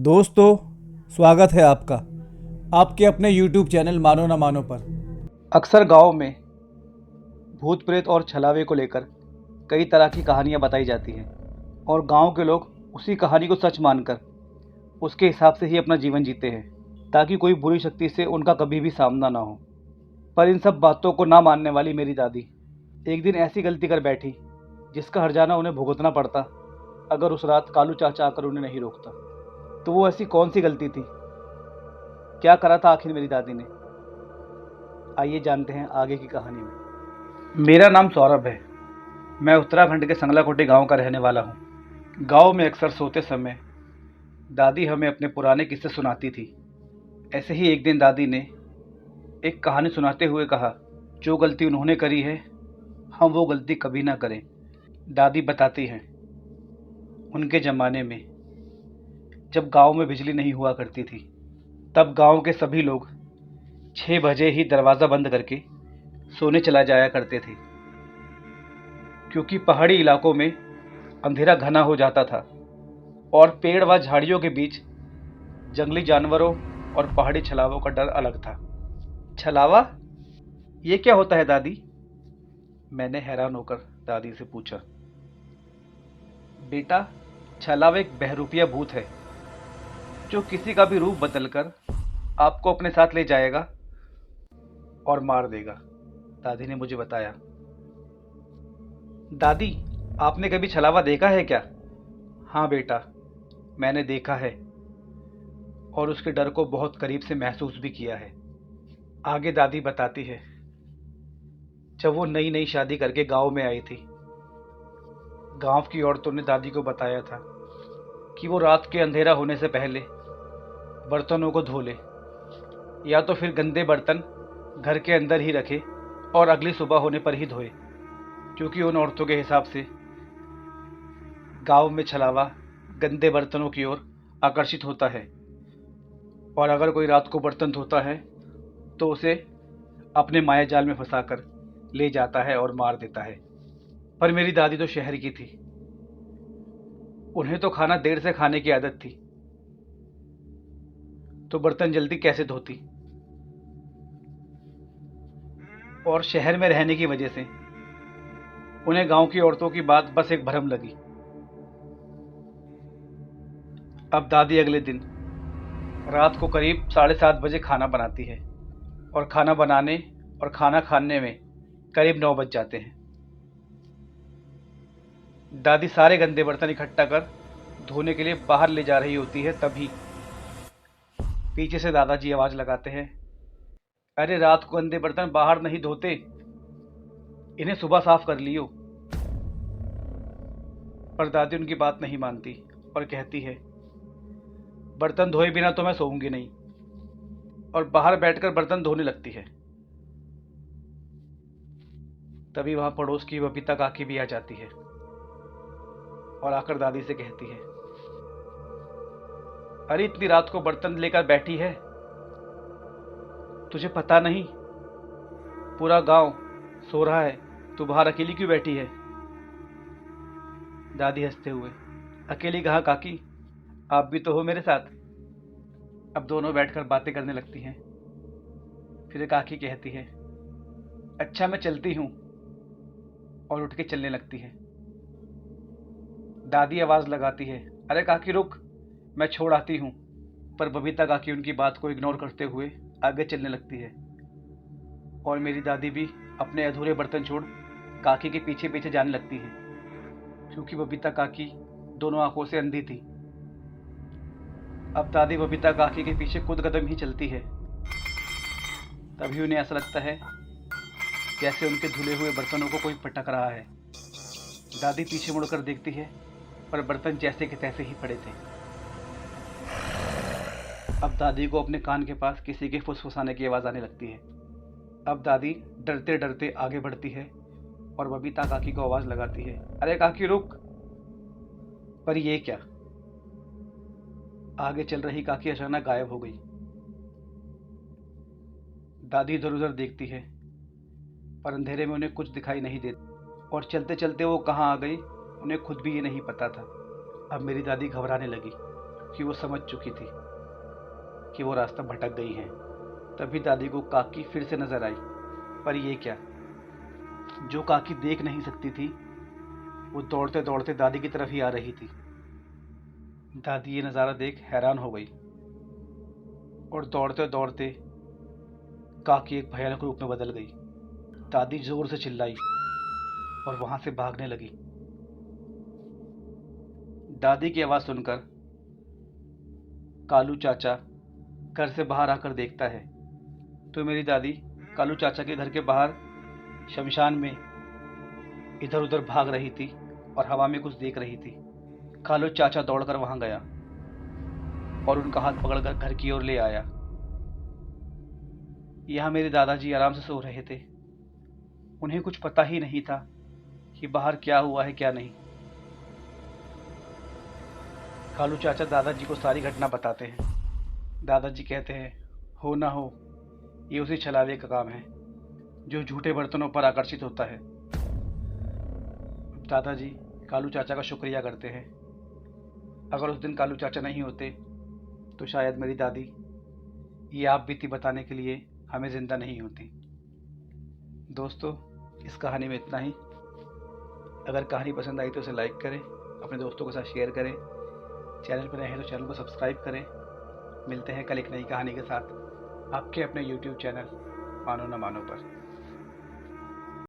दोस्तों, स्वागत है आपका आपके अपने YouTube चैनल मानो ना मानो पर। अक्सर गांव में भूत प्रेत और छलावे को लेकर कई तरह की कहानियां बताई जाती हैं और गांव के लोग उसी कहानी को सच मानकर उसके हिसाब से ही अपना जीवन जीते हैं ताकि कोई बुरी शक्ति से उनका कभी भी सामना ना हो। पर इन सब बातों को ना मानने वाली मेरी दादी एक दिन ऐसी गलती कर बैठी जिसका हर्जाना उन्हें भुगतना पड़ता अगर उस रात कालू चाचा आकर उन्हें नहीं रोकता। तो वो ऐसी कौन सी गलती थी, क्या करा था आखिर मेरी दादी ने? आइए जानते हैं आगे की कहानी में। मेरा नाम सौरभ है। मैं उत्तराखंड के संगलाकोटी गांव का रहने वाला हूं। गांव में अक्सर सोते समय दादी हमें अपने पुराने किस्से सुनाती थी। ऐसे ही एक दिन दादी ने एक कहानी सुनाते हुए कहा, जो गलती उन्होंने करी है हम वो गलती कभी ना करें। दादी बताती हैं, उनके ज़माने में जब गांव में बिजली नहीं हुआ करती थी तब गांव के सभी लोग 6 बजे ही दरवाज़ा बंद करके सोने चला जाया करते थे, क्योंकि पहाड़ी इलाकों में अंधेरा घना हो जाता था और पेड़ व झाड़ियों के बीच जंगली जानवरों और पहाड़ी छलावों का डर अलग था। छलावा? ये क्या होता है दादी? मैंने हैरान होकर दादी से पूछा। बेटा, छलावा एक बहरूपिया भूत है जो किसी का भी रूप बदलकर आपको अपने साथ ले जाएगा और मार देगा, दादी ने मुझे बताया। दादी, आपने कभी छलावा देखा है क्या? हाँ बेटा, मैंने देखा है और उसके डर को बहुत करीब से महसूस भी किया है। आगे दादी बताती है, जब वो नई नई शादी करके गांव में आई थी, गांव की औरतों ने दादी को बताया था कि वो रात के अंधेरा होने से पहले बर्तनों को धो ले या तो फिर गंदे बर्तन घर के अंदर ही रखे और अगली सुबह होने पर ही धोए, क्योंकि उन औरतों के हिसाब से गांव में छलावा गंदे बर्तनों की ओर आकर्षित होता है और अगर कोई रात को बर्तन धोता है तो उसे अपने माया जाल में फंसाकर ले जाता है और मार देता है। पर मेरी दादी तो शहर की थी, उन्हें तो खाना देर से खाने की आदत थी, तो बर्तन जल्दी कैसे धोती? और शहर में रहने की वजह से उन्हें गांव की औरतों की बात बस एक भ्रम लगी। अब दादी अगले दिन रात को करीब 7:30 बजे खाना बनाती है और खाना बनाने और खाना खाने में करीब 9 बज जाते हैं। दादी सारे गंदे बर्तन इकट्ठा कर धोने के लिए बाहर ले जा रही होती है, तभी पीछे से दादाजी आवाज लगाते हैं, अरे रात को गंदे बर्तन बाहर नहीं धोते, इन्हें सुबह साफ कर लियो। पर दादी उनकी बात नहीं मानती और कहती है, बर्तन धोए बिना तो मैं सोऊंगी नहीं, और बाहर बैठकर बर्तन धोने लगती है। तभी वहां पड़ोस की बबीता काकी भी आ जाती है और आकर दादी से कहती है, अरे इतनी रात को बर्तन लेकर बैठी है, तुझे पता नहीं पूरा गांव सो रहा है, तू बाहर अकेली क्यों बैठी है? दादी हंसते हुए, अकेली कहाँ काकी, आप भी तो हो मेरे साथ। अब दोनों बैठकर बातें करने लगती हैं। फिर काकी कहती है, अच्छा मैं चलती हूँ, और उठ के चलने लगती है। दादी आवाज लगाती है, अरे काकी रुक, मैं छोड़ आती हूँ। पर बबीता काकी उनकी बात को इग्नोर करते हुए आगे चलने लगती है और मेरी दादी भी अपने अधूरे बर्तन छोड़ काकी के पीछे पीछे जाने लगती है, क्योंकि बबीता काकी दोनों आंखों से अंधी थी। अब दादी बबीता काकी के पीछे खुद कदम ही चलती है। तभी उन्हें ऐसा लगता है जैसे उनके धुले हुए बर्तनों को कोई पटक रहा है। दादी पीछे मुड़कर देखती है, पर बर्तन जैसे के तैसे ही पड़े थे। अब दादी को अपने कान के पास किसी के फुसफुसाने की आवाज़ आने लगती है। अब दादी डरते डरते आगे बढ़ती है और बबीता काकी को आवाज़ लगाती है, अरे काकी रुक। पर ये क्या, आगे चल रही काकी अचानक गायब हो गई। दादी इधर उधर देखती है, पर अंधेरे में उन्हें कुछ दिखाई नहीं देता और चलते चलते वो कहाँ आ गई उन्हें खुद भी ये नहीं पता था। अब मेरी दादी घबराने लगी कि वो समझ चुकी थी कि वो रास्ता भटक गई हैं। तभी दादी को काकी फिर से नजर आई। पर ये क्या, जो काकी देख नहीं सकती थी वो दौड़ते दौड़ते दादी की तरफ ही आ रही थी। दादी ये नज़ारा देख हैरान हो गई और दौड़ते दौड़ते काकी एक भयानक रूप में बदल गई। दादी जोर से चिल्लाई और वहां से भागने लगी। दादी की आवाज़ सुनकर कालू चाचा घर से बाहर आकर देखता है तो मेरी दादी कालू चाचा के घर के बाहर शमशान में इधर उधर भाग रही थी और हवा में कुछ देख रही थी। कालू चाचा दौड़कर वहां गया और उनका हाथ पकड़कर घर की ओर ले आया। यहाँ मेरे दादाजी आराम से सो रहे थे। उन्हें कुछ पता ही नहीं था कि बाहर क्या हुआ है क्या नहीं। कालू चाचा दादाजी को सारी घटना बताते हैं। दादाजी कहते हैं, हो ना हो ये उसी छलावे का काम है जो झूठे बर्तनों पर आकर्षित होता है। दादाजी कालू चाचा का शुक्रिया करते हैं। अगर उस दिन कालू चाचा नहीं होते तो शायद मेरी दादी ये आप बीती बताने के लिए हमें ज़िंदा नहीं होती। दोस्तों, इस कहानी में इतना ही। अगर कहानी पसंद आई तो इसे लाइक करें, अपने दोस्तों के साथ शेयर करें। चैनल पर नए हैं तो चैनल को सब्सक्राइब करें। मिलते हैं कल एक नई कहानी के साथ आपके अपने YouTube चैनल मानो ना मानो पर।